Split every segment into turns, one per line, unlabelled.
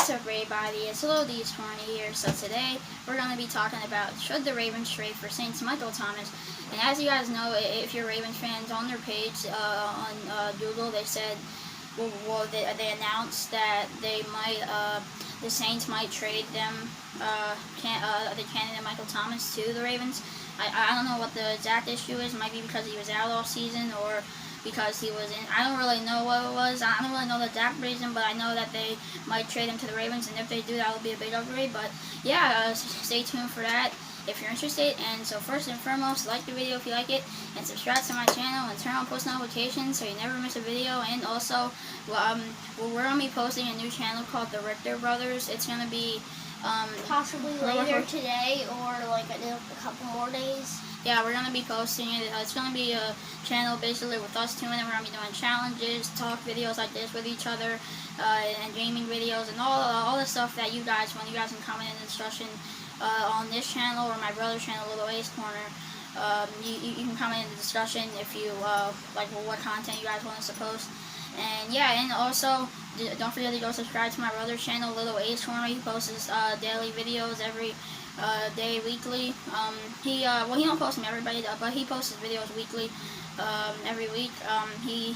What's up, everybody? It's Little D's Horny here. So today we're going to be talking about should the Ravens trade for Saints Michael Thomas. And as you guys know, if you're Ravens fans, on their page on Google, they said, they announced that they might, the Saints might trade them, the candidate Michael Thomas to the Ravens. I don't know what the exact issue is. It might be because he was out all season, or because he was in. I don't really know what it was. I don't really know the exact reason, but I know that they might trade him to the Ravens, and if they do, that will be a big upgrade. But yeah, stay tuned for that if you're interested. And so first and foremost, like the video if you like it, and subscribe to my channel and turn on post notifications so you never miss a video. And also, we're gonna be posting a new channel called the Richter Brothers. It's gonna be
possibly later today or like a couple more days.
Yeah, we're going to be posting it. It's going to be a channel basically with us two, and then we're going to be doing challenges, talk videos like this with each other, and gaming videos, and all the stuff that you guys, when you guys can comment in the discussion on this channel or my brother's channel, Little Ace Corner. You can comment in the discussion if you like what content you guys want us to post. And yeah, and also don't forget to go subscribe to my brother's channel, Little Ace Corner. He posts daily videos every day, weekly. He don't post them every day, but he posts his videos weekly, every week. He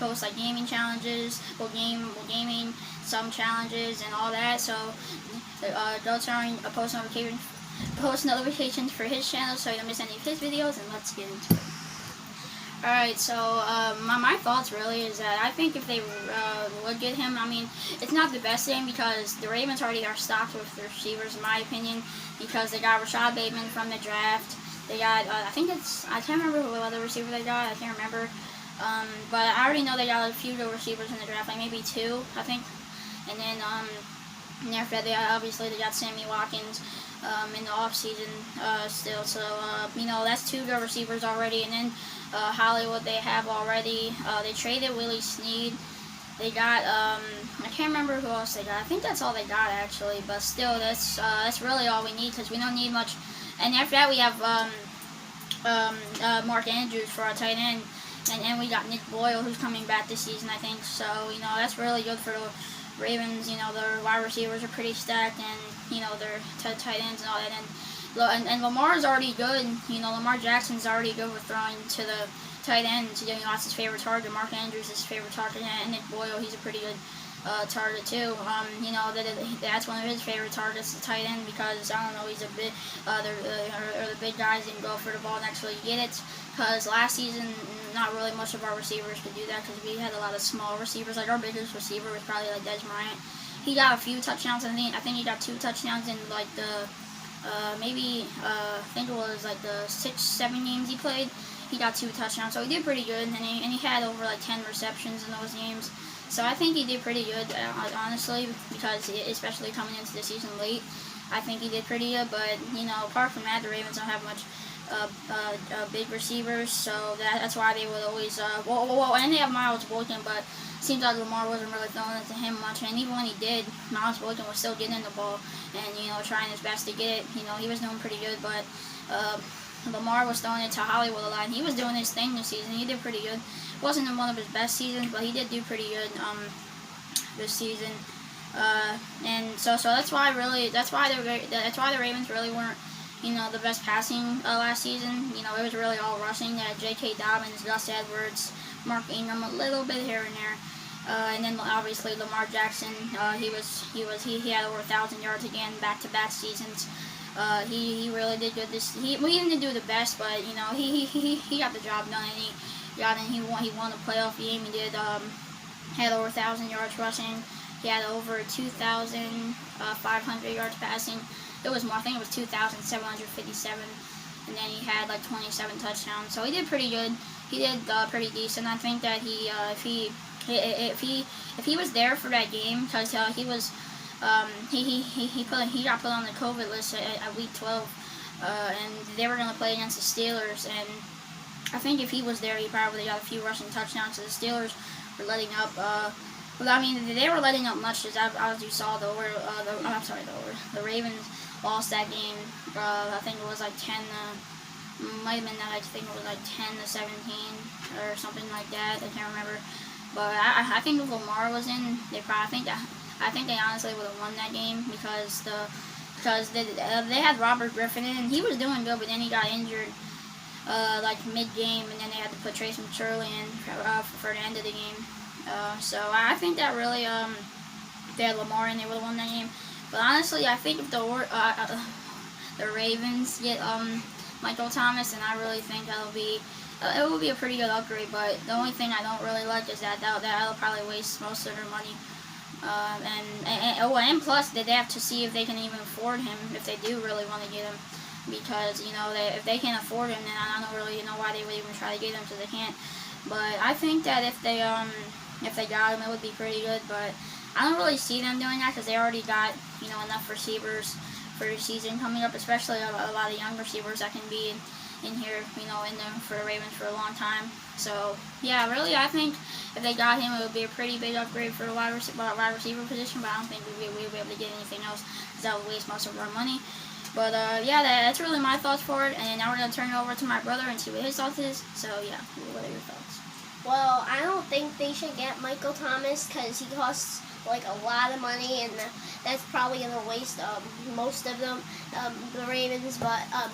posts like gaming challenges, gaming, some challenges and all that. So go turn post notifications for his channel so you don't miss any of his videos. And let's get into it. Alright, so my thoughts really is that I think if they would get him, I mean, it's not the best thing because the Ravens already are stocked with the receivers, in my opinion, because they got Rashad Bateman from the draft. They got, I can't remember who other receiver they got, I can't remember, but I already know they got a few good receivers in the draft, like maybe two, I think, and then after that, obviously they got Sammy Watkins in the offseason still, so, you know, that's two good receivers already. And then Hollywood they have already. They traded Willie Snead. They got, I can't remember who else they got. I think that's all they got, actually, but still, that's really all we need, because we don't need much. And after that, we have Mark Andrews for our tight end, and we got Nick Boyle, who's coming back this season, I think. So, you know, that's really good for the Ravens. You know, their wide receivers are pretty stacked, and, you know, their tight ends and all that. And Lamar's already good. You know, Lamar Jackson's already good with throwing to the tight ends. You know, that's his favorite target. Mark Andrews is his favorite target, and Nick Boyle, he's a pretty good target too. You know, that's one of his favorite targets, the tight end, because I don't know, he's a bit the big guys didn't go for the ball and actually get it. Because last season, not really much of our receivers could do that, because we had a lot of small receivers. Like our biggest receiver was probably like Dez Bryant. He got a few touchdowns. I think he got 2 touchdowns in like the I think it was like the 6-7 games he played. He got 2 touchdowns, so he did pretty good, and he had over like 10 receptions in those games. So I think he did pretty good, honestly, because especially coming into the season late, I think he did pretty good. But you know, apart from that, the Ravens don't have much big receivers, so that's why they would always and they have Miles Boykin, but it seems like Lamar wasn't really throwing it to him much, and even when he did, Miles Boykin was still getting the ball and, you know, trying his best to get it. You know, he was doing pretty good, but Lamar was throwing it to Hollywood a lot, and he was doing his thing this season. He did pretty good. Wasn't in one of his best seasons, but he did do pretty good this season. And so that's why the Ravens really weren't, you know, the best passing last season. You know, it was really all rushing. J.K. Dobbins, Gus Edwards, Mark Ingram, a little bit here and there. And then obviously Lamar Jackson, he had over 1,000 yards again, back-to-back seasons. He really did good this. We didn't do the best, but you know, he got the job done, and he won the playoff game. He did had over 1,000 yards rushing. He had over 2,500 yards passing. It was more. I think it was 2,757, and then he had like 27 touchdowns. So he did pretty good. He did pretty decent. I think that if he was there for that game, because he was he got put on the COVID list at week 12, and they were gonna play against the Steelers. And I think if he was there, he probably got a few rushing touchdowns. So the Steelers were letting up. Well, I mean, they were letting up much, as you saw. The Ravens lost that game. I think it was like 10. Might have been that. I think it was like 10-17 or something like that. I can't remember. But I think if Lamar was in, I think I think they honestly would have won that game because they had Robert Griffin in, and he was doing good, but then he got injured like mid-game, and then they had to put Trace McSorley in for the end of the game. So I think that really, if they had Lamar in, they would have won that game. But honestly, I think if the Ravens get Michael Thomas, and I really think it will be a pretty good upgrade. But the only thing I don't really like is that'll probably waste most of their money. And plus they have to see if they can even afford him if they do really want to get him, because if they can't afford him, then I don't really know why they would even try to get him, because they can't. But I think that if they got him, it would be pretty good. But I don't really see them doing that because they already got enough receivers for the season coming up, especially a lot of young receivers that can be in here, for the Ravens for a long time. So yeah, really, I think if they got him, it would be a pretty big upgrade for the wide receiver position. But I don't think we'd be able to get anything else because that would waste most of our money. But yeah, that's really my thoughts for it. And now we're gonna turn it over to my brother and see what his thoughts is. So yeah, what are your thoughts?
Well, I don't think they should get Michael Thomas because he costs like a lot of money, and that's probably gonna waste most of them, the Ravens,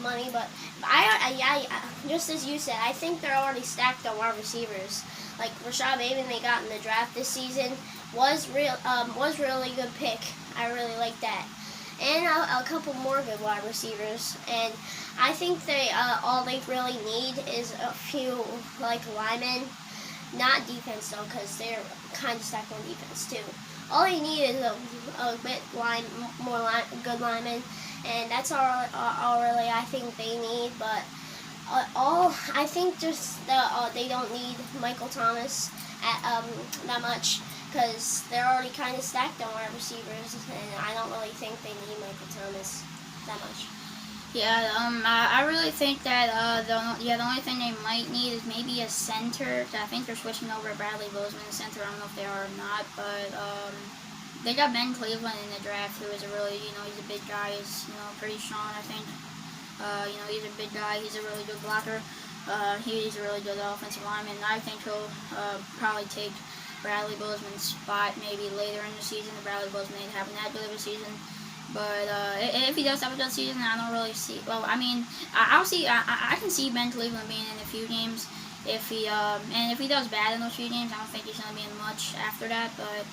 money. But I just as you said, I think they're already stacked on wide receivers. Like Rashad Bateman, they got in the draft this season, was really good pick. I really like that, and a couple more good wide receivers. And I think all they really need is a few like linemen. Not defense though, because they're kind of stacked on defense too. All they need is a bit good linemen, and that's all really I think they need. But I think just they don't need Michael Thomas that much because they're already kind of stacked on wide receivers, and I don't really think they need Michael Thomas that much.
Yeah, I really think that the only thing they might need is maybe a center. I think they're switching over to Bradley Bozeman to center. I don't know if they are or not, but they got Ben Cleveland in the draft, who is a really, he's a big guy. He's pretty strong, I think. He's a big guy. He's a really good blocker. He's a really good offensive lineman. I think he'll probably take Bradley Bozeman's spot maybe later in the season. Bradley Bozeman ain't having that good of a season. But if he does have a good season, I don't really see. Well, I mean, I can see Ben Cleveland being in a few games. If he does bad in those few games, I don't think he's gonna be in much after that. But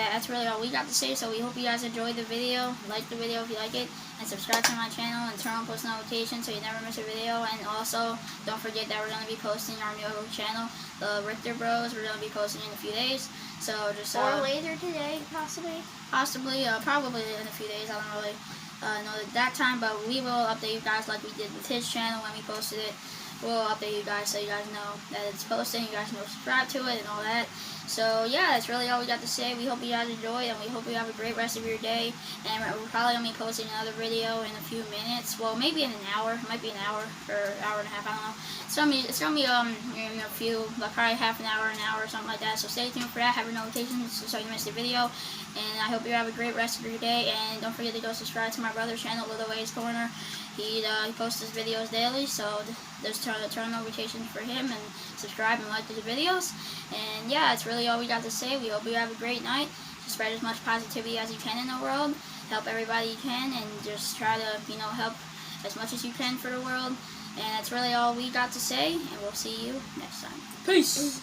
that's really all we got to say. So we hope you guys enjoyed the video. Like the video if you like it, and subscribe to my channel and turn on post notifications so you never miss a video. And also, don't forget that we're gonna be posting our new channel, the Richter Bros. We're gonna be posting in a few days. So just
or later today, possibly,
probably in a few days. I don't really know that time, but we will update you guys like we did with his channel when we posted it. We'll update you guys so you guys know that it's posted. You guys know subscribe to it and all that. So yeah, that's really all we got to say. We hope you guys enjoyed, and we hope you have a great rest of your day. And we're probably gonna be posting another video in a few minutes. Well, maybe in an hour. It might be an hour or an hour and a half. I don't know. It's gonna be in a few, like probably half an hour, or something like that. So stay tuned for that. Have your notifications so you miss the video. And I hope you have a great rest of your day. And don't forget to go subscribe to my brother's channel, Little Ways Corner. He posts his videos daily, so just turn notifications for him and subscribe and like the videos. And yeah, that's really all we got to say. We hope you have a great night. Just spread as much positivity as you can in the world. Help everybody you can, and just try to help as much as you can for the world. And that's really all we got to say. And we'll see you next time.
Peace.